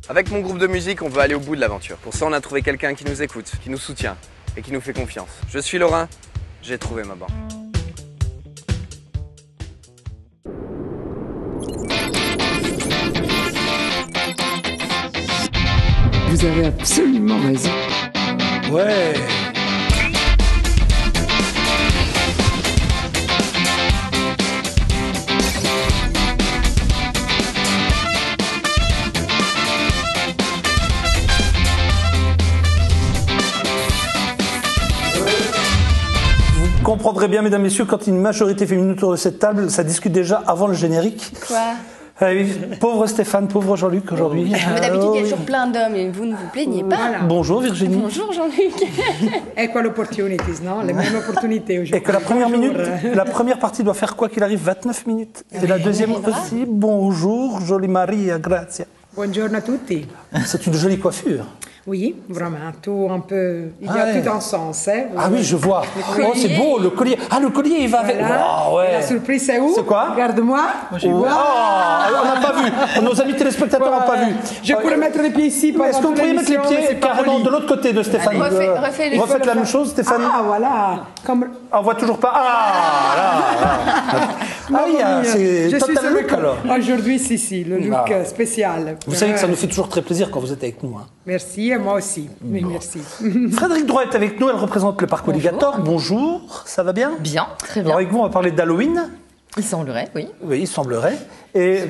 Avec mon groupe de musique, on veut aller au bout de l'aventure. Pour ça, on a trouvé quelqu'un qui nous écoute, qui nous soutient et qui nous fait confiance. Je suis Laurent, j'ai trouvé ma bande. Vous avez absolument raison. Ouais. Vous comprendrez bien, mesdames, messieurs, quand une majorité féminine autour de cette table, ça discute déjà avant le générique. Quoi? Ah oui, pauvre Stéphane, pauvre Jean-Luc aujourd'hui. Mais d'habitude, il y a toujours plein d'hommes et vous ne vous plaignez pas. Voilà. Bonjour Virginie. Bonjour Jean-Luc. Ecco l'opportunities, non? Les mêmes opportunités aujourd'hui. Et que la première Bonjour. minute, la première partie doit faire quoi qu'il arrive 29 minutes. Et la deuxième aussi. Bonjour, jolie Maria, grazie. Buongiorno a tutti. C'est une jolie coiffure. Oui, vraiment, tout un peu... Il y a Ouais. tout un sens, hein? Ah oui, je vois. Oh, c'est beau, le collier. Ah, le collier, il va avec. Voilà. Wow, ouais. Et la surprise, c'est où? C'est quoi? Regarde-moi. Oh, on n'a pas vu. Nos amis téléspectateurs n'ont pas vu. Je pourrais mettre les pieds ici pendant Est-ce que vous toute pourriez mettre les l'émission, mais pieds c'est pas carrément poli. de l'autre côté de Stéphanie? Allez, refais les Refaites la même chose, Stéphanie. Ah, voilà. Comme... Ah, on voit toujours pas. Ah, là. Ah, il y a- c'est Je suis total sur look alors. Aujourd'hui, si, le look Ah. spécial. Vous savez que ça nous fait toujours très plaisir quand vous êtes avec nous. Hein. Merci, et moi aussi. Mais merci. Frédéric Droit est avec nous, elle représente le parc Alligator. Bonjour, ça va bien? Bien, très Alors bien. avec vous, on va parler d'Halloween. Il semblerait, oui. Oui, il semblerait. Et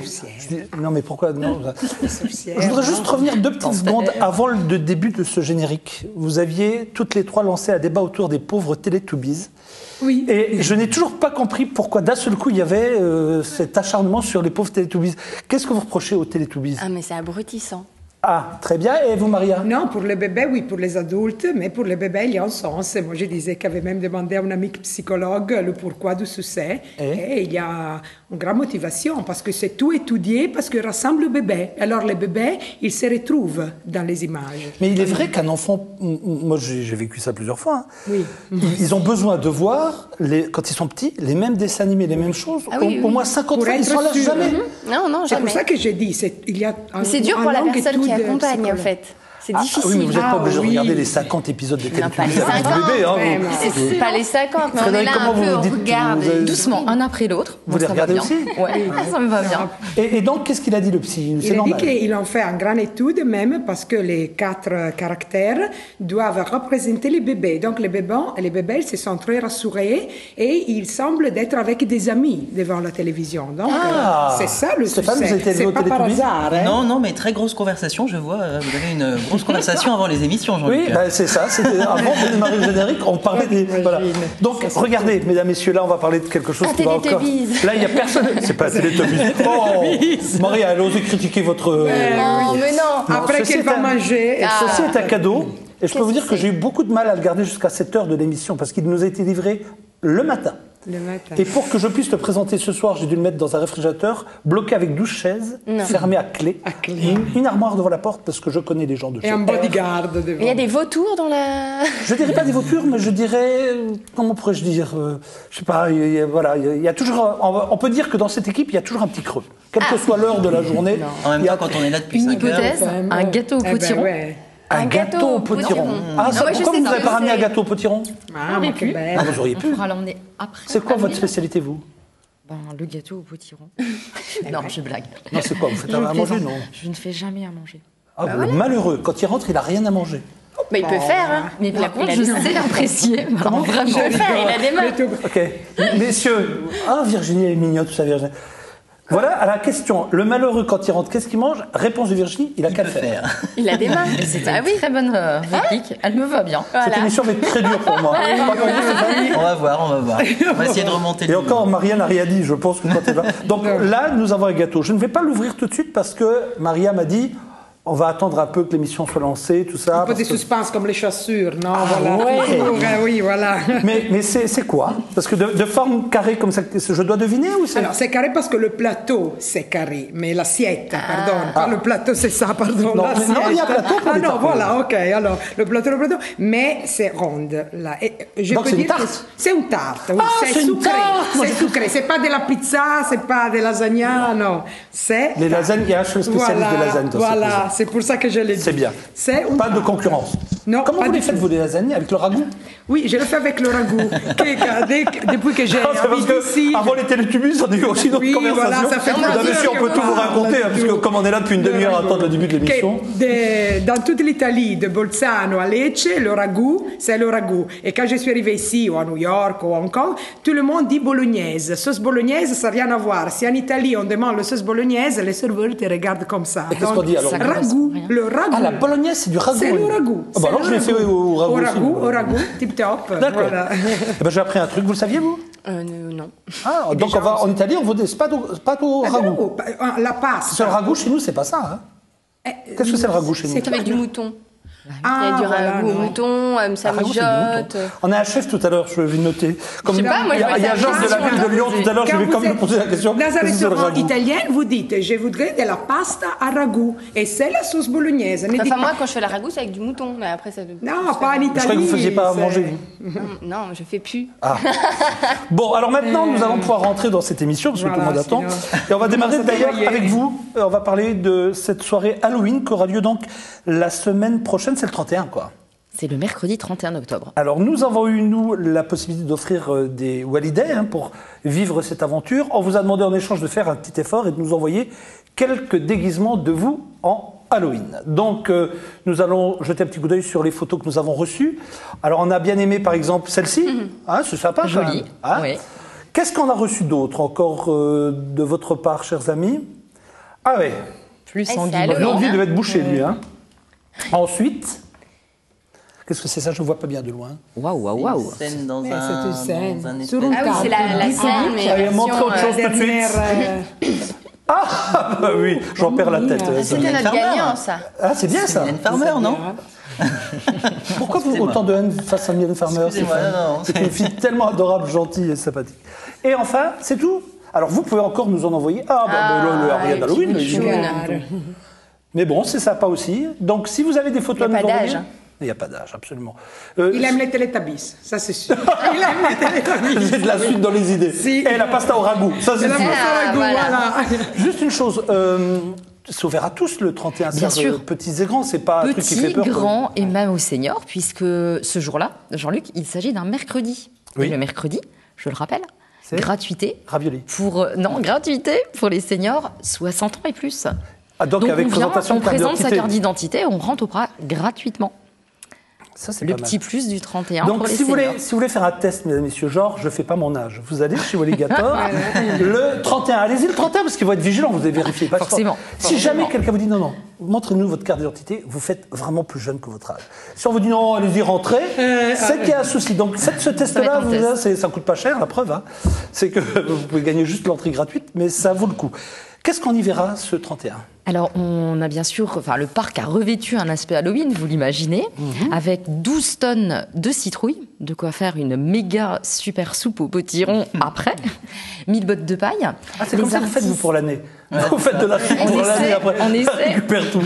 non, mais pourquoi non Je voudrais juste revenir 2 petites secondes avant le début de ce générique. Vous aviez toutes les trois lancé un débat autour des pauvres Télétubbies. Oui. Et je n'ai toujours pas compris pourquoi d'un seul coup il y avait cet acharnement sur les pauvres Télétubbies. Qu'est-ce que vous reprochez aux Télétubbies? Ah mais c'est abrutissant. Ah, très bien. Et vous, Maria? Non, pour les bébés, oui, pour les adultes, mais pour les bébés, il y a un sens. Moi, je disais qu'avait même demandé à un ami psychologue le pourquoi du succès. Et il y a une grande motivation, parce que c'est tout étudié, parce que rassemble le bébé. Alors, les bébés, ils se retrouvent dans les images. Mais il est vrai qu'un enfant, moi j'ai vécu ça plusieurs fois, hein. Oui. Ils ont besoin de voir, quand ils sont petits, les mêmes dessins animés, les mêmes choses, Ah oui, au oui. moins 50 Pour fois, ils être s'en lâchent sûr. jamais. Non, non, C'est jamais. pour ça que j'ai dit, il y a un, C'est dur un pour la longue personne qui étude accompagne en psychologique. fait. C'est Ah difficile. oui, mais vous n'êtes pas obligé de oui. regarder les 50 épisodes de Non, pas les Télétubbies avec 50. du bébé. Hein, Ouais, vous- mais C'est pas les 50, mais on est Frédéric, là comment un peu, vous on dites- regarde. vous avez- Doucement, un après l'autre. Vous les ça va regardez bien. aussi? Ouais, ça me va bien. Et donc, qu'est-ce qu'il a dit le psy? C'est Il a dit normal. qu'ils ont fait une grande étude même parce que les 4 caractères doivent représenter les bébés. Donc les bébés ils se sont très rassurés et ils semblent d'être avec des amis devant la télévision. Donc Ah. c'est ça le Stéphane, succès. vous avez été C'est au pas par Télétubbies? hasard. Hein? Non, non, mais très grosse conversation, je vois. Vous avez une grosse conversation avant les émissions, Jean-Luc. Oui, ben, c'est ça. C'était avant de démarrer le générique, on parlait des. Voilà. Donc, regardez, mesdames, messieurs, là, on va parler de quelque chose Ah, qui va encore. Télétubbies. Là, il n'y a personne. C'est pas Télétubbies. Oh, Maria, elle a osé critiquer votre. Non, mais non. Après ceci qu'elle est va un- manger. Ceci est un cadeau. Et je peux vous dire que que c'est j'ai eu beaucoup de mal à le garder jusqu'à cette heure de l'émission parce qu'il nous a été livré le matin. Le matin. Et pour que je puisse le présenter ce soir, j'ai dû le mettre dans un réfrigérateur, bloqué avec 12 chaises, fermé à clé. Une armoire devant la porte parce que je connais les gens de chez Et un bodyguard devant. Il y a des vautours dans la... Je dirais pas des vautours, mais je dirais, comment pourrais-je dire, je sais pas, voilà, il y a toujours, on peut dire que dans cette équipe, il y a toujours un petit creux. Quelle que soit l'heure de la journée, En même il y a temps, quand on est là depuis Une 5 heures... hypothèse, un gâteau au Eh ben potiron. ouais. un gâteau au potiron. Ah, ça, moi, je pourquoi sais vous ça, n'avez pas je ramené un sais. gâteau au potiron? Ah, mais que belle. Ah, vous auriez On pu. pourra l'emmener après. C'est quoi votre Amener. spécialité, vous? Ben, le gâteau au potiron. Non, je blague. Non, c'est quoi? Vous faites Je à manger, plaisante. non? Je ne fais jamais à manger. Ah, le malheureux, quand il rentre, il a rien à manger. Mais il peut faire, hein. Mais par contre, je sais apprécier. Alors, vraiment. Il peut faire, il a des mains. Ok. Messieurs, ah, Virginie, elle est mignonne, tout ça, Virginie. Voilà, à la question, le malheureux, quand il rentre, qu'est-ce qu'il mange? Réponse de Virginie, il a qu'à le faire. Il a des mains. C'est Ah une oui. très bonne réplique. Elle me va bien. Cette Voilà. émission va être très dure pour moi. Pas comme vous, Stéphanie. On va voir, on va voir. On va essayer de remonter Et le encore, Maria n'a rien dit, je pense que quand elle va. Donc là, nous avons un gâteau. Je ne vais pas l'ouvrir tout de suite parce que Maria m'a dit on va attendre un peu que l'émission soit lancée, tout ça. Un peu parce de que- suspense comme les chaussures, non? Voilà. ouais. Toujours, oui, voilà. Mais c'est quoi? Parce que de forme carrée comme ça, je dois deviner ou c'est. Alors, c'est carré parce que le plateau, c'est carré, mais l'assiette, pardon, pas le plateau, c'est ça, pardon. Non, mais l'assiette. non, il y a plateau pour Ah les non, tartes. voilà, ok, alors, le plateau, mais c'est ronde, là. Et je Donc, peux c'est une dire que tarte. c'est une tarte, oui, Ah, c'est une sucré, tarte. Moi, c'est sucré, c'est pas de la pizza, c'est pas de lasagna, non, c'est... Les lasagnes, il y a un spécialiste Voilà, des lasagnes dans voilà, cette maison. c'est pour ça que je l'ai dit. C'est bien. C'est Pas de concurrence. Non, Comment pas vous les du faites, tout. vous, les lasagnes, avec le ragoût? Oui, je le fais avec le ragoût. Depuis que j'ai Ah, c'est parce habité ici... que avant les télétubbies, on a eu aussi d'autres Oui, conversations. voilà, ça fait Mesdames, plaisir messieurs, on peut que tout vous voilà, raconter, hein, parce que comme on est là depuis une demi-heure à attendre le début de l'émission. Dans toute l'Italie, de Bolzano à Lecce, le ragoût, c'est le ragoût. Et quand je suis arrivée ici, ou à New York, ou à Hong Kong, tout le monde dit bolognaise. Sauce bolognaise, ça n'a rien à voir. Si en Italie, on demande la sauce bolognaise, les serveurs te regardent comme ça. Et qu'est-ce qu'on dit alors? Ragoût, le ragoût. Ah, la bolognaise, c'est du ragoût. C'est le ragoût. Ah, bah alors, je l'ai fait au ragoût aussi. Au ragoût, tip top. D'accord. Voilà. Eh ben, j'ai appris un truc, vous le saviez, vous? Non. Ah, donc en Italie, on veut des pâtes au ragoût. La pasta. C'est le ragoût chez nous, c'est pas ça. Hein? Qu'est-ce que c'est le ragoût chez nous? C'est avec du mouton. Ah, Il y a du voilà, ragoût au non. mouton, ça Ah, ragoût, c'est du mijote. mouton. On a un chef tout à l'heure, je vais le noter. Comme Je sais pas, moi, il y a, je il y a vois ça Georges de la bien ville sur de Lyon tout à l'heure, je Quand vais vous quand même êtes lui poser la question. Dans un Qu'est-ce que c'est le restaurant ragoût? italien, vous dites je voudrais de la pasta à ragoût. Et c'est la sauce bolognaise. Ne dites Enfin, moi, pas- quand je fais la ragoût, c'est avec du mouton. Mais après, ça. Non, pas en Italie. Je croyais que vous ne faisiez pas à c'est- manger, vous. Non, je fais plus. Ah. Bon, alors maintenant, nous allons pouvoir rentrer dans cette émission, parce que tout le Voilà, monde attend. sinon- Et on va démarrer Ça d'ailleurs travailler. avec vous. On va parler de cette soirée Halloween qui aura lieu donc la semaine prochaine, c'est le 31, quoi. C'est le mercredi 31 octobre. Alors, nous avons eu, nous, la possibilité d'offrir des Waliday pour vivre cette aventure. On vous a demandé en échange de faire un petit effort et de nous envoyer quelques déguisements de vous en Halloween. Donc, nous allons jeter un petit coup d'œil sur les photos que nous avons reçues. Alors, on a bien aimé, par exemple, celle-ci. Hein, c'est sympa, quand Joli, même. Hein. oui. Qu'est-ce qu'on a reçu d'autre encore de votre part, chers amis? Ah ouais, Plus c'est sanguinolent. Halloween. l'autre, il devait être bouché, lui. Hein. Ensuite, qu'est-ce que c'est ça? Je ne vois pas bien de loin. Waouh, waouh, waouh. Une scène dans Ouais, un. c'est une scène. dans un Sur espèce- une Ah oui, c'est la scène, mais Allez, version, montrez autre chose tout de suite. Ah bah oui, j'en perds la tête. C'était Mylène notre Farmer. gagnant, ça. Ah, c'est bien ça. Mylène Farmer, non? Pourquoi vous Excusez-moi. autant de haine face à Mylène Farmer? Excusez-moi, Stéphane non, non. C'est une fille tellement adorable, gentille et sympathique. Et enfin, c'est tout. Alors vous pouvez encore nous en envoyer. Ah, bah, le Harry d'Halloween. et puis évidemment. Michoun. Mais bon, c'est sympa aussi. Donc si vous avez des photos à Il y a nous pas envoyer. d'âge. Il n'y a pas d'âge, absolument. Il aime les Teletubbies, ça c'est sûr. Il aime les Teletubbies. J'ai de la suite dans les idées. Si. Et la pasta au ragoût, ça c'est C'est la sûr. pasta à ragoût, voilà. voilà. Juste une chose, c'est ouvert à tous le 31 Bien ça, sûr. petits et grands, c'est pas un truc qui fait Petits, peur. quoi. grands et même aux seniors, puisque ce jour-là, Jean-Luc, il s'agit d'un mercredi. Oui. Et le mercredi, je le rappelle, C'est gratuité Ravioli. pour gratuité pour les seniors 60 ans et plus. Ah, donc, avec on vient, présentation on de carte présente sa d'identité. carte d'identité, on rentre au bras gratuitement. Ça, c'est Le pas mal. petit plus du 31 Donc, pour les si vous, seniors. voulez, si vous voulez faire un test, mesdames et messieurs, genre, je fais pas mon âge, vous allez chez Walligator, le 31, allez-y le 31, parce qu'il faut être vigilant, vous devez vérifier pas. Forcément. Si jamais quelqu'un vous dit non, montrez-nous votre carte d'identité, vous faites vraiment plus jeune que votre âge. Si on vous dit non, allez-y, rentrez, c'est qu'il y a un souci. Donc, faites ce test-là, Ça va être un test. ça coûte pas cher, la preuve. Hein. C'est que vous pouvez gagner juste l'entrée gratuite, mais ça vaut le coup. Qu'est-ce qu'on y verra ce 31 ? Alors, on a bien sûr, le parc a revêtu un aspect Halloween, vous l'imaginez, avec 12 tonnes de citrouilles, de quoi faire une méga super soupe au potiron après, 1000 bottes de paille. Ah, c'est Les comme ça que vous faites, vous, artistes- pour l'année. Vous faites de la soupe On pour essaie, l'année après. on essaie. On récupère tout.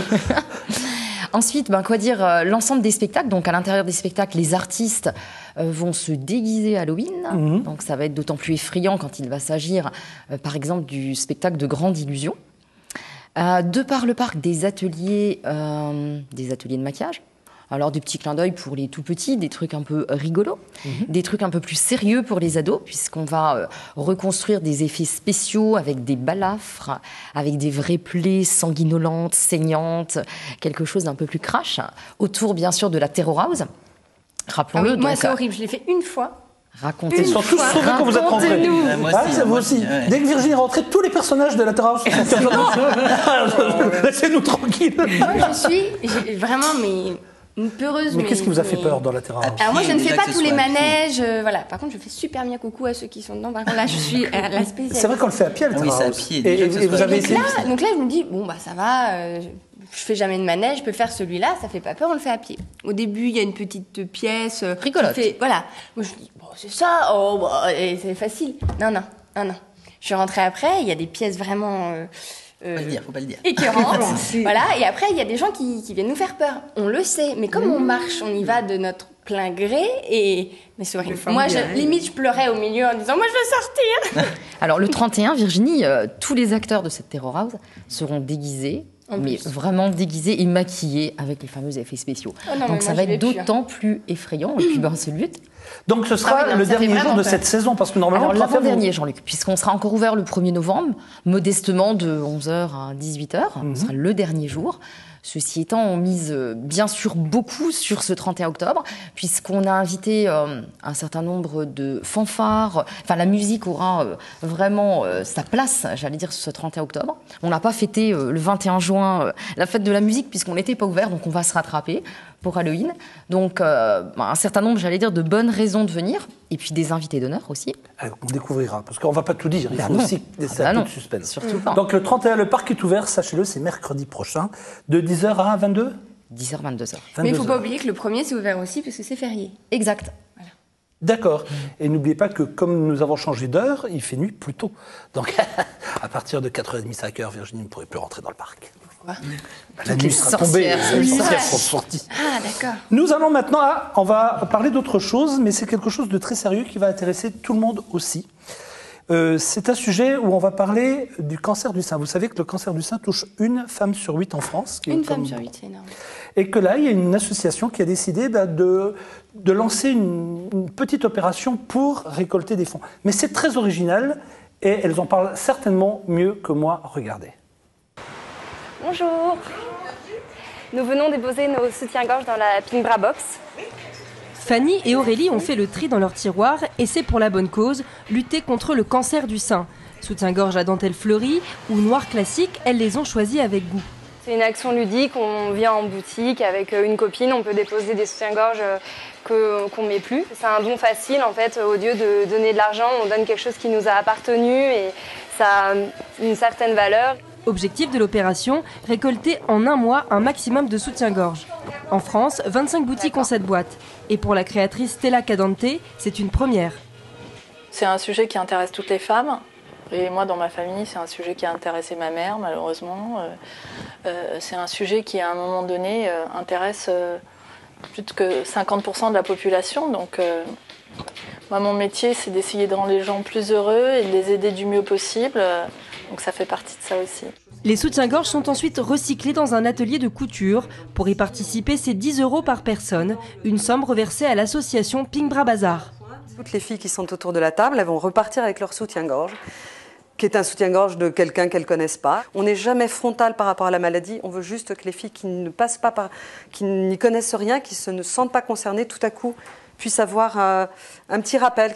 Ensuite, l'ensemble des spectacles. Donc, à l'intérieur des spectacles, les artistes vont se déguiser à Halloween. Donc, ça va être d'autant plus effrayant quand il va s'agir, par exemple, du spectacle de Grande Illusion. De par le parc, des ateliers de maquillage. Alors, des petits clins d'œil pour les tout petits, des trucs un peu rigolos, des trucs un peu plus sérieux pour les ados, puisqu'on va reconstruire des effets spéciaux avec des balafres, avec des vraies plaies sanguinolentes, saignantes, quelque chose d'un peu plus crash, autour, bien sûr, de la Terror House. Ah Rappelons-le, oui, moi, donc, c'est horrible. Je l'ai fait une fois. Ils sont tous sauvés quand vous êtes rentrés. Racontez-nous. Moi Ah, aussi, c'est vous moi aussi. ouais. Dès que Virginie est rentrée, tous les personnages de la Terra House sont sortis. Laissez-nous tranquilles. Moi, j'ai vraiment une peureuse. Mais qu'est-ce qui vous a fait peur dans la Terra House? Alors moi, je ne Les fais pas tous les accessoires, manèges, voilà. Par contre, je fais super bien coucou à ceux qui sont dedans. Par contre, là, je suis la spécialiste. C'est vrai qu'on le fait à pied à la Ah oui, Terra c'est à House. pied, Et, déjà, et que ce vous soit avez à essayé pied. Donc là, je me dis, bon, bah ça va, je fais jamais de manège, je peux faire celui-là, ça fait pas peur, on le fait à pied. Au début, il y a une petite pièce. Rigolote. Voilà. Moi, je me dis, bon, c'est ça, oh, bah, et c'est facile. Non. Je suis rentrée après, il y a des pièces vraiment... Faut pas le dire. écœurantes. Si. Voilà, et après, il y a des gens qui viennent nous faire peur. On le sait, mais comme on marche, on y va de notre plein gré, mais c'est horrible. Les femmes Moi, bien, limite, je pleurais au milieu en disant, moi, je veux sortir. Alors, le 31, Virginie, tous les acteurs de cette Terror House seront déguisés mais vraiment déguisée et maquillée avec les fameux effets spéciaux. Oh non, donc ça va être d'autant plus effrayant. Et puis ce but. Donc ce sera le dernier jour de cette saison, parce que normalement... Alors l'avant-dernier, Jean-Luc, puisqu'on sera encore ouvert le 1er novembre, modestement de 11h à 18h, ce sera le dernier jour. Ceci étant, on mise bien sûr beaucoup sur ce 31 octobre, puisqu'on a invité un certain nombre de fanfares. Enfin, la musique aura vraiment sa place, j'allais dire, ce 31 octobre. On n'a pas fêté le 21 juin la fête de la musique, puisqu'on n'était pas ouvert, donc on va se rattraper pour Halloween. Donc, un certain nombre, j'allais dire, de bonnes raisons de venir, et puis des invités d'honneur aussi. Alors, on découvrira, parce qu'on ne va pas tout dire, il faut aussi laisser un peu de suspense. Surtout pas. Donc le 31, le parc est ouvert, sachez-le, c'est mercredi prochain, de 10h à 22h 10h, 22h. Mais il ne faut pas oublier que le 1er, c'est ouvert aussi, parce que c'est férié. Exact. Voilà. D'accord. Et n'oubliez pas que comme nous avons changé d'heure, il fait nuit plus tôt. Donc à partir de 4h30, 5h, Virginie ne pourrait plus rentrer dans le parc. Pourquoi ? La nuit sera tombée, les sorcières sont sorties. Ah, d'accord. Nous allons maintenant, on va parler d'autre chose, mais c'est quelque chose de très sérieux qui va intéresser tout le monde aussi. C'est un sujet où on va parler du cancer du sein. Vous savez que le cancer du sein touche une femme sur 8 en France. Une femme sur 8, c'est énorme. Et que là, il y a une association qui a décidé de lancer une petite opération pour récolter des fonds. Mais c'est très original et elles en parlent certainement mieux que moi. Regardez. Bonjour. Nous venons déposer nos soutiens-gorge dans la Pink Bra Box. Fanny et Aurélie ont fait le tri dans leur tiroir et c'est pour la bonne cause, lutter contre le cancer du sein. Soutien-gorge à dentelle fleurie ou noir classique, elles les ont choisis avec goût. C'est une action ludique, on vient en boutique avec une copine, on peut déposer des soutiens-gorge qu'on met plus. C'est un don facile en fait, au lieu de donner de l'argent, on donne quelque chose qui nous a appartenu et ça a une certaine valeur. Objectif de l'opération, récolter en un mois un maximum de soutien-gorge. En France, 25 boutiques ont cette boîte. Et pour la créatrice Stella Cadante, c'est une première. C'est un sujet qui intéresse toutes les femmes. Et moi, dans ma famille, c'est un sujet qui a intéressé ma mère, malheureusement. C'est un sujet qui, à un moment donné, intéresse plus que 50% de la population. Donc, moi, mon métier, c'est d'essayer de rendre les gens plus heureux et de les aider du mieux possible. Donc, ça fait partie de ça aussi. Les soutiens-gorge sont ensuite recyclés dans un atelier de couture. Pour y participer, c'est 10 € par personne, une somme reversée à l'association Pink Bra Bazar. Toutes les filles qui sont autour de la table, elles vont repartir avec leur soutien-gorge, qui est un soutien-gorge de quelqu'un qu'elles ne connaissent pas. On n'est jamais frontal par rapport à la maladie, on veut juste que les filles qui ne passent pas par, qui n'y connaissent rien, qui ne se sentent pas concernées, tout à coup puissent avoir un petit rappel.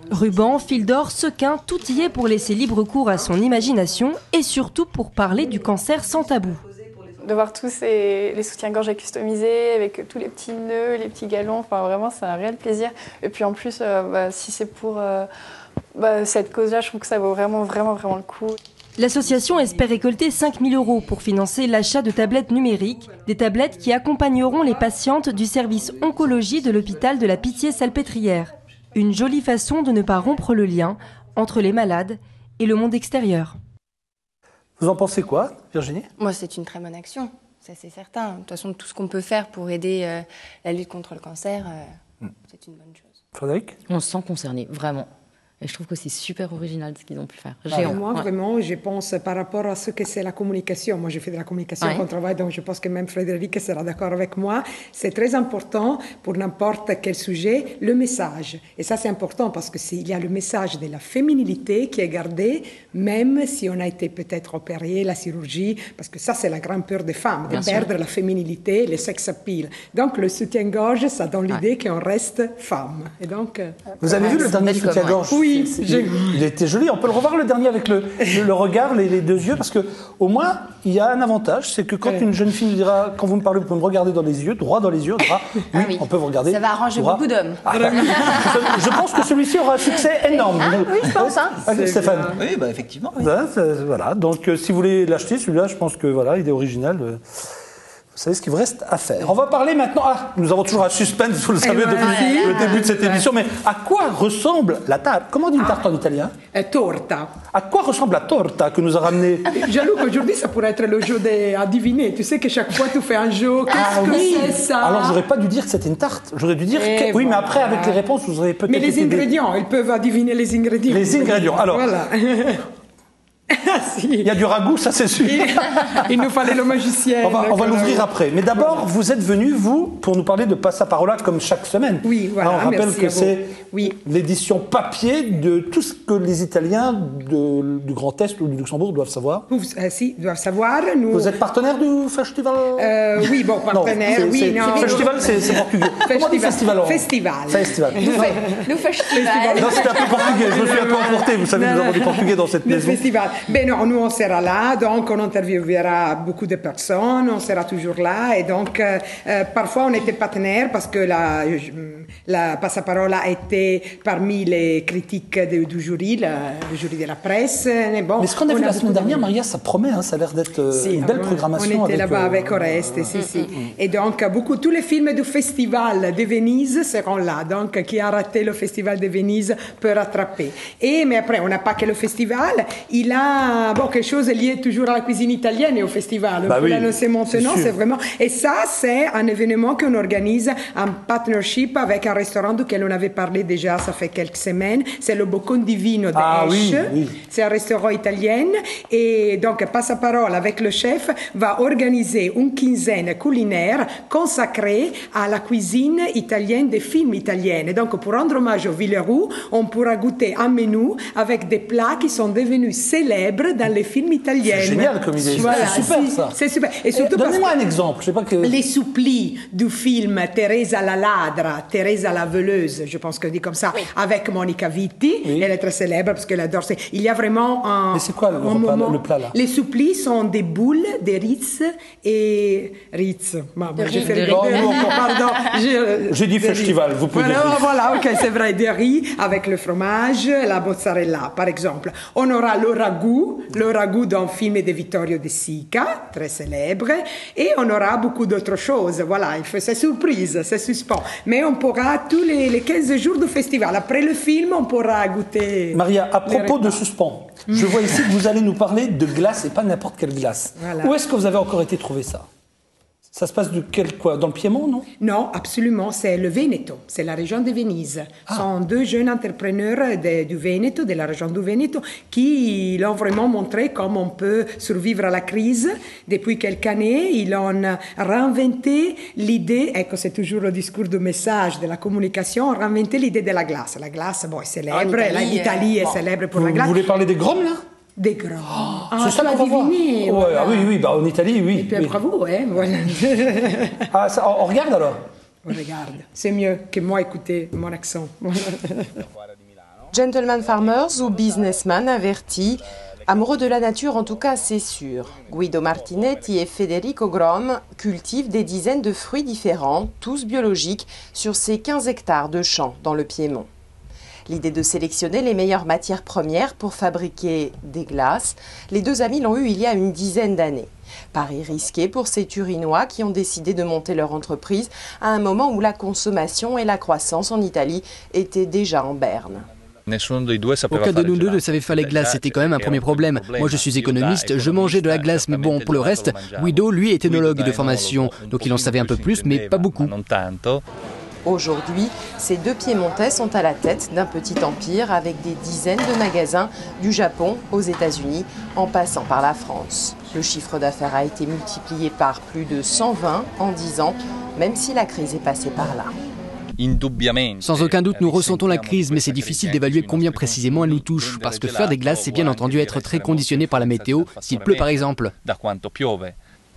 Ruban, fil d'or, sequin, tout y est pour laisser libre cours à son imagination et surtout pour parler du cancer sans tabou. De voir tous les soutiens-gorge à customiser, avec tous les petits nœuds, les petits galons, enfin vraiment c'est un réel plaisir. Et puis en plus, si c'est pour cette cause-là, je trouve que ça vaut vraiment le coup. L'association espère récolter 5 000 € pour financer l'achat de tablettes numériques, des tablettes qui accompagneront les patientes du service oncologie de l'hôpital de la Pitié-Salpêtrière. Une jolie façon de ne pas rompre le lien entre les malades et le monde extérieur. Vous en pensez quoi, Virginie ? Moi, c'est une très bonne action, ça c'est certain. De toute façon, tout ce qu'on peut faire pour aider la lutte contre le cancer, c'est une bonne chose. Frédéric ? On se sent concerné, vraiment. Et je trouve que c'est super original ce qu'ils ont pu faire. Moi, vraiment, je pense par rapport à ce que c'est la communication. Moi, je fais de la communication au travail, donc je pense que même Frédéric sera d'accord avec moi. C'est très important pour n'importe quel sujet, le message. Et ça, c'est important parce qu'il y a le message de la féminilité qui est gardé, même si on a été peut-être opéré, la chirurgie, parce que ça, c'est la grande peur des femmes, de perdre la féminilité, le sex appeal. Donc, le soutien-gorge, ça donne l'idée qu'on reste femme. Et donc, vous avez vu le dernier soutien-gorge ? Oui. Il était joli. On peut le revoir le dernier avec le regard, les deux yeux, parce que au moins il y a un avantage, c'est que quand une jeune fille nous dira, quand vous me parlez, vous pouvez me regarder dans les yeux, droit dans les yeux, on dira oui, on peut vous regarder. Ça va arranger beaucoup d'hommes. Je pense que celui-ci aura un succès énorme. Oui, je pense. Stéphane. Oui, effectivement. Oui. Voilà. Donc si vous voulez l'acheter, celui-là, je pense que voilà, il est original. Vous savez ce qu'il vous reste à faire. On va parler maintenant. Nous avons toujours un suspense, vous le savez, depuis le début de cette émission. Mais à quoi ressemble la tarte ? Comment on dit une tarte en italien ? Torta. À quoi ressemble la torta que nous a ramenée ? J'avoue qu'aujourd'hui, ça pourrait être le jeu à deviner. Tu sais que chaque fois, tu fais un jeu. Qu'est-ce que c'est ça ? Alors, j'aurais pas dû dire que c'était une tarte. J'aurais dû dire que... Oui, mais après, avec les réponses, vous aurez peut-être... Mais les ingrédients, ils peuvent adiviner les ingrédients. Les ingrédients. Alors, voilà. Il y a du ragoût, ça c'est sûr. Il nous fallait le magicien. On va l'ouvrir après. Mais d'abord, vous êtes venu, vous, pour nous parler de Passaparola comme chaque semaine. Oui, voilà. On rappelle que c'est oui. l'édition papier de tout ce que les Italiens du Grand Est ou du Luxembourg doivent savoir. Doivent savoir. Nous... Vous êtes partenaire du festival Oui, bon, partenaire. Festival, c'est portugais. Comment on dit festival? Festival. Nous festival. Non, c'était un peu portugais. Je me suis un peu emporté. Vous savez, nous avons des portugais dans cette maison. Festival. Ben non, nous on sera là, donc on interviewera beaucoup de personnes, on sera toujours là, et donc parfois on était partenaires parce que la Passaparola était parmi les critiques du jury, le jury de la presse. Mais ce qu'on a vu la semaine dernière, Maria, ça promet, hein, ça a l'air d'être une belle programmation. On était là-bas avec Oreste, si. Et donc tous les films du festival de Venise seront là, donc qui a raté le festival de Venise peut rattraper. Mais après, on n'a pas que le festival, il a quelque chose lié toujours à la cuisine italienne et au festival. On peut l'annoncer maintenant, c'est vraiment... Et ça, c'est un événement qu'on organise en partnership avec un restaurant duquel on avait parlé déjà, ça fait quelques semaines. C'est le Boccon di Vino de Esche. Oui. C'est un restaurant italien. Et donc, Passaparola, avec le chef, va organiser une quinzaine culinaire consacrée à la cuisine italienne des films italiens. Et donc, pour rendre hommage au Villerou, on pourra goûter un menu avec des plats qui sont devenus célèbres dans les films italiens. C'est génial comme idée. Voilà, c'est super ça. C'est super. Et surtout donnez-moi un exemple. Je sais pas que... Les souplis du film Teresa la ladra, Teresa la voleuse, je pense qu'on dit comme ça, avec Monica Vitti. Elle est très célèbre parce qu'elle adore. Il y a vraiment un... Mais c'est quoi le plat là? Les souplis sont des boules, des ritz et... Ritz. J'ai fait pardon. J'ai dit festival, vous pouvez dire. Voilà, ok, c'est vrai. Des riz avec le fromage, la mozzarella, par exemple. On aura le ragoût d'un film de Vittorio De Sica, très célèbre, et on aura beaucoup d'autres choses. Voilà, c'est surprise, c'est suspens. Mais on pourra, tous les 15 jours du festival, après le film, on pourra goûter... Maria, à propos de suspens, je vois ici que vous allez nous parler de glace, et pas n'importe quelle glace. Voilà. Où est-ce que vous avez encore été trouver ça? Ça se passe dans le Piémont, non? Non, absolument. C'est le Veneto. C'est la région de Venise. Ce sont deux jeunes entrepreneurs du Veneto, de la région du Veneto, qui l'ont vraiment montré comment on peut survivre à la crise. Depuis quelques années, ils ont réinventé l'idée, c'est toujours le discours du message, de la communication, réinventé l'idée de la glace. La glace, est célèbre. L'Italie est célèbre pour la glace. Vous voulez parler des Groms, là? Des grands. C'est ça qu'on va voir. Voilà. Oui, en Italie, oui. Et puis, bravo, voilà. On regarde alors? On regarde. C'est mieux que moi écouter mon accent. Gentleman farmers ou businessman avertis, amoureux de la nature en tout cas, c'est sûr. Guido Martinetti et Federico Grom cultivent des dizaines de fruits différents, tous biologiques, sur ces 15 hectares de champs dans le Piémont. L'idée de sélectionner les meilleures matières premières pour fabriquer des glaces, les deux amis l'ont eu il y a une dizaine d'années. Pari risqué pour ces Turinois qui ont décidé de monter leur entreprise à un moment où la consommation et la croissance en Italie étaient déjà en berne. Aucun de nous deux ne savait faire les glaces, c'était quand même un premier problème. Moi je suis économiste, je mangeais de la glace, mais bon, pour le reste, Guido, lui, est œnologue de formation, donc il en savait un peu plus, mais pas beaucoup. Aujourd'hui, ces deux Piémontais sont à la tête d'un petit empire avec des dizaines de magasins du Japon aux États-Unis en passant par la France. Le chiffre d'affaires a été multiplié par plus de 120 en 10 ans, même si la crise est passée par là. Sans aucun doute, nous ressentons la crise, mais c'est difficile d'évaluer combien précisément elle nous touche, parce que faire des glaces, c'est bien entendu être très conditionné par la météo, s'il pleut par exemple.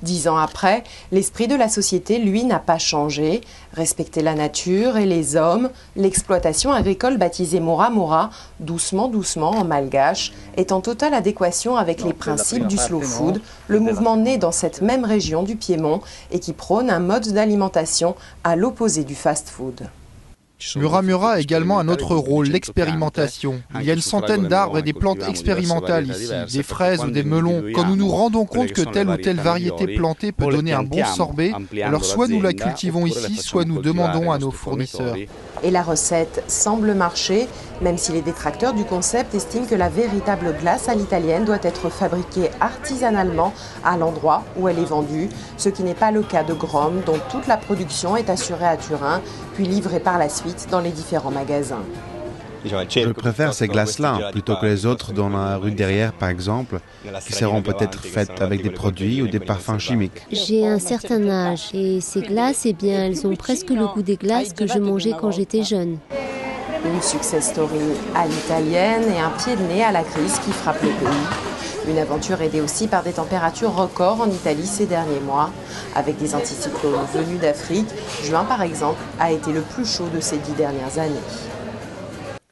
10 ans après, l'esprit de la société, lui, n'a pas changé. Respecter la nature et les hommes, l'exploitation agricole baptisée Mura Mura, doucement, doucement en malgache, est en totale adéquation avec les principes du slow food, le mouvement né dans cette même région du Piémont et qui prône un mode d'alimentation à l'opposé du fast-food. Mura Mura a également un autre rôle, l'expérimentation. Il y a une centaine d'arbres et des plantes expérimentales ici, des fraises ou des melons. Quand nous nous rendons compte que telle ou telle variété plantée peut donner un bon sorbet, alors soit nous la cultivons ici, soit nous demandons à nos fournisseurs. Et la recette semble marcher, même si les détracteurs du concept estiment que la véritable glace à l'italienne doit être fabriquée artisanalement à l'endroit où elle est vendue, ce qui n'est pas le cas de Grom, dont toute la production est assurée à Turin, puis livrée par la suite dans les différents magasins. Je préfère ces glaces-là plutôt que les autres dans la rue derrière, par exemple, qui seront peut-être faites avec des produits ou des parfums chimiques. J'ai un certain âge et ces glaces, eh bien, elles ont presque le goût des glaces que je mangeais quand j'étais jeune. Une success story à l'italienne et un pied de nez à la crise qui frappe le pays. Une aventure aidée aussi par des températures records en Italie ces derniers mois. Avec des anticyclones venus d'Afrique, juin par exemple a été le plus chaud de ces 10 dernières années.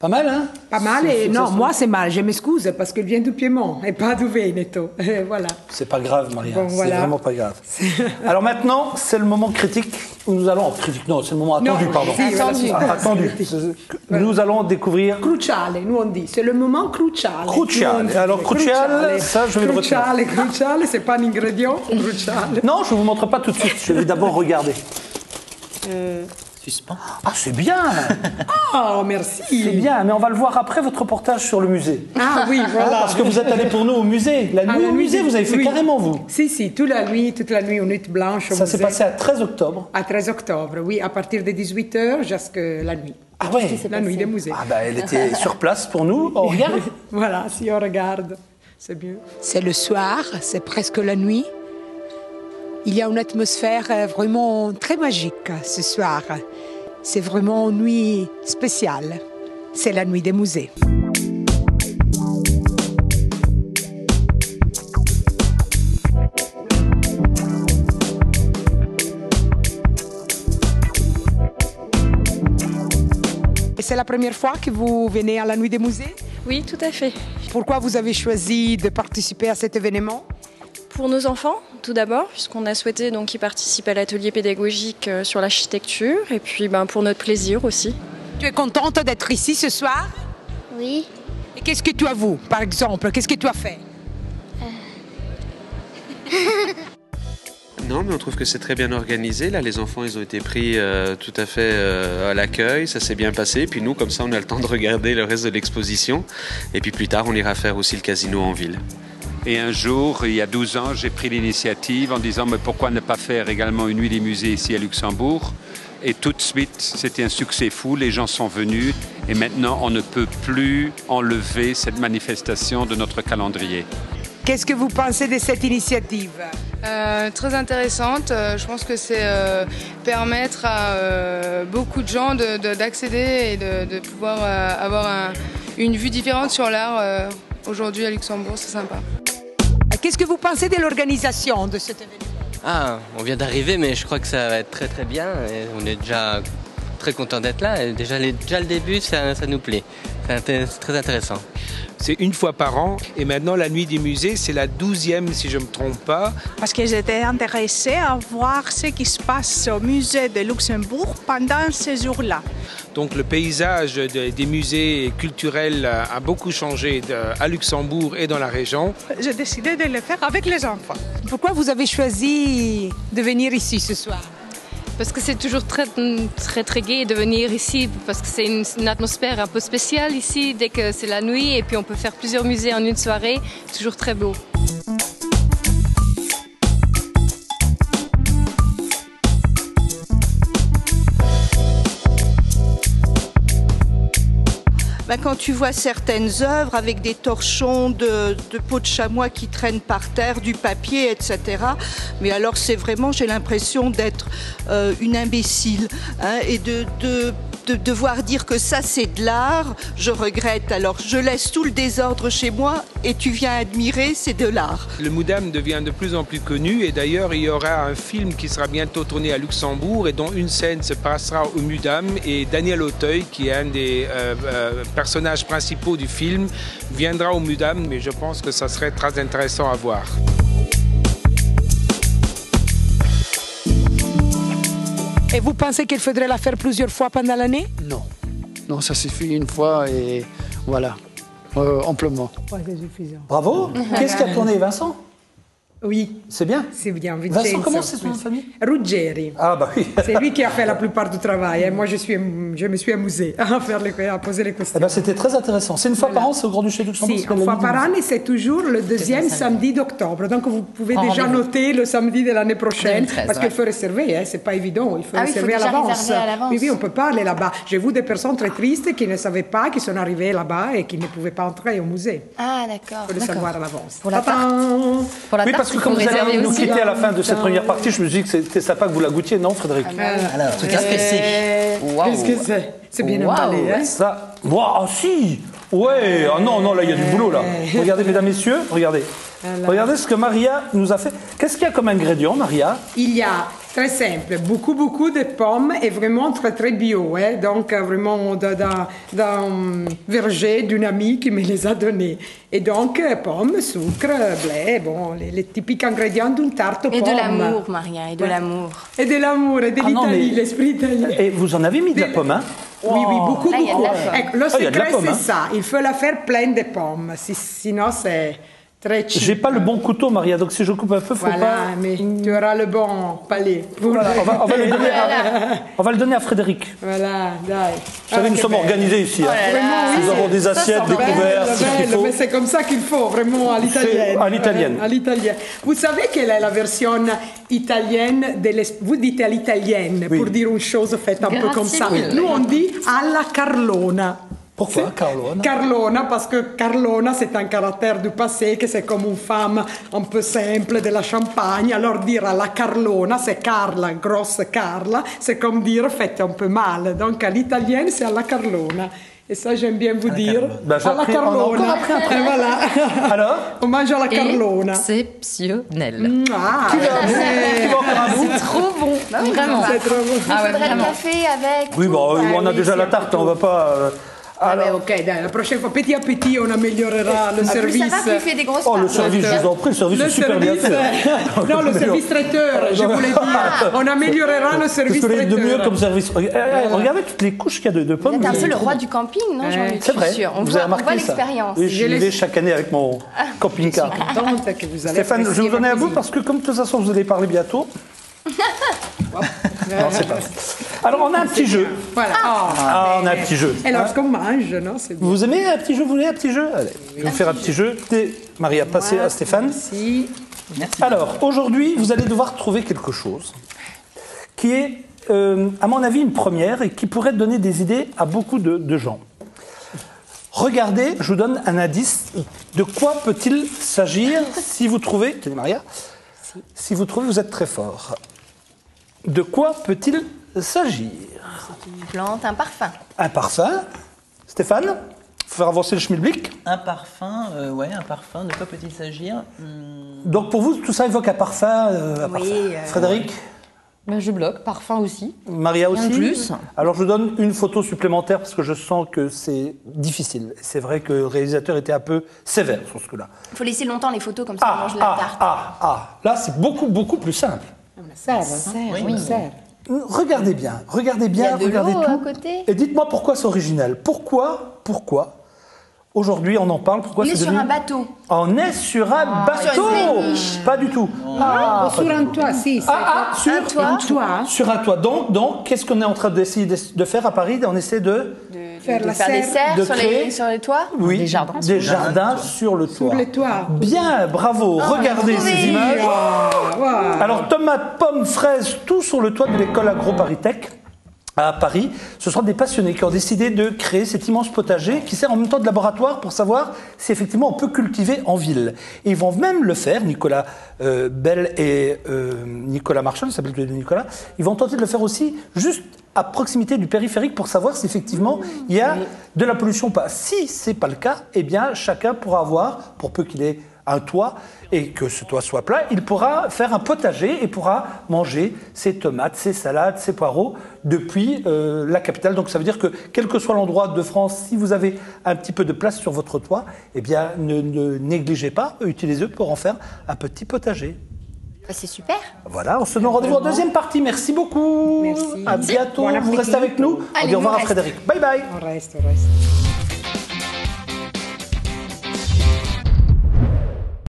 Pas mal, hein? Pas mal, et non, moi c'est mal, je m'excuse parce qu'elle vient du Piémont et pas du Veneto. Voilà. C'est pas grave, Maria, bon, voilà. C'est vraiment pas grave. Alors maintenant, c'est le moment critique où nous allons... Critique, non, c'est le moment attendu, pardon. Attendu. Nous allons découvrir... Cruciale, nous on dit, c'est le moment cruciale. Cruciale, alors cruciale, ça je vais le retenir. Cruciale, c'est pas un ingrédient, cruciale. Non, je ne vous montre pas tout de suite, je vais d'abord regarder. Ah, c'est bien. Oh, merci. C'est bien, mais on va le voir après votre reportage sur le musée. Ah oui, voilà. Parce que vous êtes allé pour nous au musée. La nuit au musée, vous avez fait carrément, vous. Si, toute la nuit, aux nuits blanches au musée. Ça s'est passé à 13 octobre. À 13 octobre, oui, à partir de 18h jusqu'à la nuit. Ah ouais. La nuit des musées. Ah bah, elle était sur place pour nous. On regarde. Voilà, si on regarde, c'est mieux. C'est le soir, c'est presque la nuit. Il y a une atmosphère vraiment très magique ce soir. C'est vraiment une nuit spéciale. C'est la nuit des musées. Et c'est la première fois que vous venez à la nuit des musées? Oui, tout à fait. Pourquoi vous avez choisi de participer à cet événement? Pour nos enfants, tout d'abord, puisqu'on a souhaité donc qu'ils participent à l'atelier pédagogique sur l'architecture, et puis pour notre plaisir aussi. Tu es contente d'être ici ce soir? Oui. Et qu'est-ce que tu as vu, par exemple? Qu'est-ce que tu as fait? Non, mais on trouve que c'est très bien organisé. Là, les enfants, ils ont été pris tout à fait à l'accueil. Ça s'est bien passé. Puis nous, comme ça, on a le temps de regarder le reste de l'exposition. Et puis plus tard, on ira faire aussi le casino en ville. Et un jour, il y a 12 ans, j'ai pris l'initiative en disant mais pourquoi ne pas faire également une nuit des musées ici à Luxembourg? Et tout de suite, c'était un succès fou, les gens sont venus et maintenant on ne peut plus enlever cette manifestation de notre calendrier. Qu'est-ce que vous pensez de cette initiative? Très intéressante. Je pense que c'est permettre à beaucoup de gens d'accéder et de pouvoir avoir une vue différente sur l'art aujourd'hui à Luxembourg. C'est sympa. Qu'est-ce que vous pensez de l'organisation de cet événement? Ah, on vient d'arriver, mais je crois que ça va être très très bien. Et on est déjà très content d'être là. Et déjà le début, ça nous plaît. C'est très intéressant. C'est une fois par an et maintenant la nuit des musées, c'est la 12e si je ne me trompe pas. Parce que j'étais intéressée à voir ce qui se passe au musée de Luxembourg pendant ces jours-là. Donc le paysage des musées culturels a beaucoup changé à Luxembourg et dans la région. J'ai décidé de le faire avec les enfants. Pourquoi vous avez choisi de venir ici ce soir? Parce que c'est toujours très gai de venir ici, parce que c'est une atmosphère un peu spéciale ici, dès que c'est la nuit, et puis on peut faire plusieurs musées en une soirée, toujours très beau. Quand tu vois certaines œuvres avec des torchons de peau de chamois qui traînent par terre, du papier, etc. Mais alors c'est vraiment, j'ai l'impression d'être une imbécile et de devoir dire que ça c'est de l'art, je regrette. Alors je laisse tout le désordre chez moi et tu viens admirer, c'est de l'art. Le Mudam devient de plus en plus connu et d'ailleurs il y aura un film qui sera bientôt tourné à Luxembourg et dont une scène se passera au Mudam et Daniel Auteuil, qui est un des personnages principaux du film, viendra au Mudam, mais je pense que ça serait très intéressant à voir. Et vous pensez qu'il faudrait la faire plusieurs fois pendant l'année? Non. Non, ça suffit une fois et voilà, amplement. Bravo. Qu'est-ce qui a tourné, Vincent? Oui. C'est bien. C'est bien, Vincent, Vincenzo. comment c'est son nom de famille? Ruggeri. Ah bah oui. C'est lui qui a fait la plupart du travail. Et moi, je me suis amusée à poser les questions. Eh ben, c'était très intéressant. C'est une fois par an, c'est au Grand-Duché de Luxembourg? Si, une fois par an, et c'est toujours le deuxième samedi d'octobre. Donc, vous pouvez déjà noter le samedi de l'année prochaine, 2013, parce qu'il faut réserver, hein, c'est pas évident, il faut réserver à l'avance. Oui, oui, on peut pas aller là-bas. J'ai vu des personnes très tristes qui ne savaient pas, qui sont arrivées là-bas et qui ne pouvaient pas entrer au musée. Ah, d'accord. Il faut le savoir à l'avance. Pour la tarte. Oui, parce que comme vous allez nous quitter à la fin de cette première partie, je me suis dit que c'était sympa que vous la goûtiez, non, Frédéric? Alors, qu'est-ce que c'est? Qu'est-ce que c'est? C'est bien emballé, hein? Ça, ah si. Ouais, ah non, là il y a du boulot là. Regardez, mesdames, messieurs, regardez. Regardez ce que Maria nous a fait. Qu'est-ce qu'il y a comme ingrédient, Maria? Il y a, très simple, beaucoup de pommes et vraiment très bio. Hein? Donc vraiment d'un verger d'une amie qui me les a données. Et donc pommes, sucre, blé, bon, les typiques ingrédients d'une tarte aux pommes. Et de l'amour, Maria, et de l'amour. Et de l'amour, et de l'Italie, l'esprit italien. Et vous en avez mis de la pomme, hein? Oui, beaucoup. Là, il y a de la pomme. Le secret, c'est ça. Il faut la faire pleine de pommes. Sinon, c'est très cheap. J'ai pas le bon couteau, Maria, donc si je coupe un peu, faut voilà, pas... mais tu auras le bon palais. Voilà, on va le donner à Frédéric. Voilà, dai. Vous savez, nous sommes organisés ici. Nous avons des assiettes, des couverts, tout ce qu'il faut. Mais c'est comme ça qu'il faut, vraiment, à l'italienne. À l'italienne. À l'italienne. Vous savez quelle est la version italienne vous dites à l'italienne, pour dire une chose faite un peu comme ça. Nous, on dit alla Carlona. Pourquoi Carlona? Carlona, parce que Carlona, c'est un caractère du passé, que c'est comme une femme un peu simple de la Champagne. Alors dire à la Carlona, c'est Carla, grosse Carla, c'est comme dire faites un peu mal. Donc à l'italienne, c'est alla Carlona. Et ça, j'aime bien vous dire. À la Carlona. Et voilà. Alors? On mange à la Carlona. Exceptionnel. Qui va encore un bout? C'est trop bon. Bah oui, vraiment. C'est trop bon. Il faudrait le café avec. Oui, bon, on a déjà la tarte, on va pas... Alors, ok, la prochaine fois, petit à petit, on améliorera le service. Plus ça va, plus il fait des grosses le service, je vous en prie, le service est super bien fait. Non, le service traiteur, je voulais dire. On améliorera le service traiteur. de mieux comme service. Regardez toutes les couches qu'il y a de pommes. Vous êtes un peu le roi du camping, non, Jean-Luc? C'est vrai, on vous voit, avez remarqué l'expérience. Oui, je vais chaque année avec mon camping-car. Je suis contente que vous allez. Stéphane, je vais vous donner un bout parce que comme de toute façon vous allez parler bientôt. Non, c'est pas. Alors on a un petit jeu. Voilà. On a un petit jeu. Et lorsqu'on mange, non, c'est bien. Vous aimez un petit jeu? Vous voulez un petit jeu? Allez, je vais vous faire un petit jeu. Maria, passez à Stéphane. Merci. Alors, aujourd'hui, vous allez devoir trouver quelque chose qui est, à mon avis, une première et qui pourrait donner des idées à beaucoup de gens. Regardez, je vous donne un indice. De quoi peut-il s'agir si vous trouvez... Tenez, Maria. Si vous trouvez, vous êtes très fort. De quoi peut-il s'agir? Une plante, un parfum. Un parfum. Stéphane, faut faire avancer le schmilblick. Un parfum, un parfum. De quoi peut-il s'agir? Donc pour vous, tout ça évoque un parfum. Frédéric? Je bloque, parfum aussi. Maria aussi? Rien de plus. Alors je vous donne une photo supplémentaire parce que je sens que c'est difficile. C'est vrai que le réalisateur était un peu sévère sur ce coup-là. Il faut laisser longtemps les photos, comme ça on mange la tarte. Là c'est beaucoup plus simple. On sert, oui. Regardez bien, regardez Il y a de regardez l'eau tout. à côté. Et dites-moi pourquoi c'est original. Pourquoi aujourd'hui on en parle? Pourquoi On est c'est sur devenu... un bateau. On est sur un bateau. Sur une péniche. Pas du tout. Sur un toit, si. Sur un toit. Sur un toit. Donc qu'est-ce qu'on est en train d'essayer de faire à Paris? On essaie de faire des serres sur les toits. Oui, des jardins sur le toit. Sur le toit. Bien, bravo. Regardez ces images. Alors tomates, pommes, fraises, tout sur le toit de l'école Agro-Paris-Tech à Paris. Ce sont des passionnés qui ont décidé de créer cet immense potager qui sert en même temps de laboratoire pour savoir si effectivement on peut cultiver en ville. Et ils vont même le faire, Nicolas Bell et Nicolas Marchal, il s'appelle Nicolas, ils vont tenter de le faire aussi juste à proximité du périphérique pour savoir si effectivement il y a de la pollution ou pas. Si ce n'est pas le cas, eh bien chacun pourra avoir, pour peu qu'il ait un toit et que ce toit soit plat, il pourra faire un potager et pourra manger ses tomates, ses salades, ses poireaux depuis la capitale. Donc ça veut dire que quel que soit l'endroit de France, si vous avez un petit peu de place sur votre toit, eh bien ne négligez pas, utilisez-le pour en faire un petit potager. C'est super. Voilà, on se donne rendez-vous en deuxième partie. Merci beaucoup. Merci. À bientôt. Vous restez avec nous. Allez, on dit au revoir on à Frédéric. Bye bye. On reste.